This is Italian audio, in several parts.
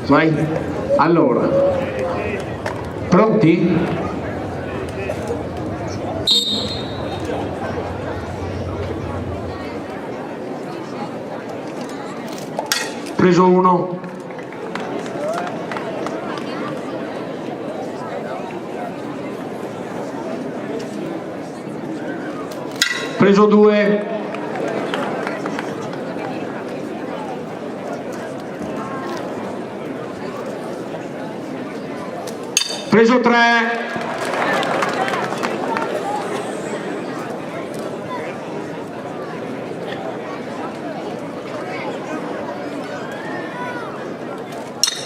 Vai, allora, pronti? Preso uno. Preso due. Preso tre.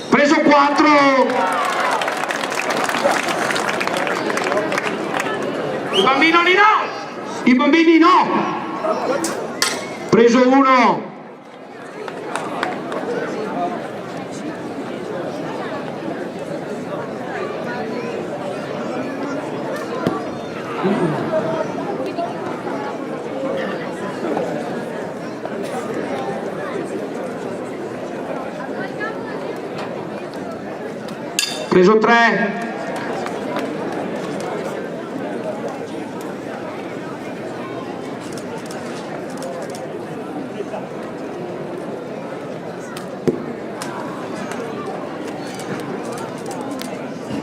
Preso quattro. I bambini no! I bambini no! Preso uno. Preso tre.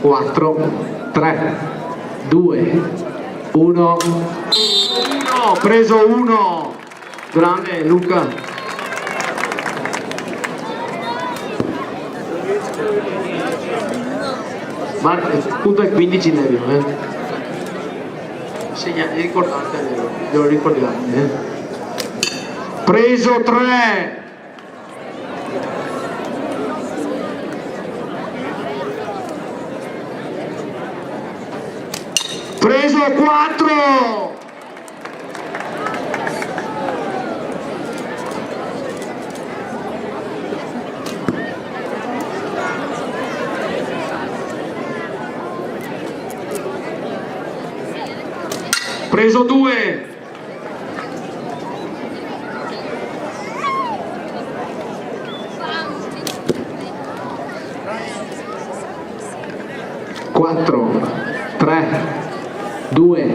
Quattro, tre, due, uno. Preso uno. Grande Luca. Marco, il punto è 15 Nevio, ricordate, devo ricordarmi, Preso 3. Preso 4. Preso 2. Quattro, tre, 2,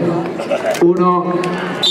1.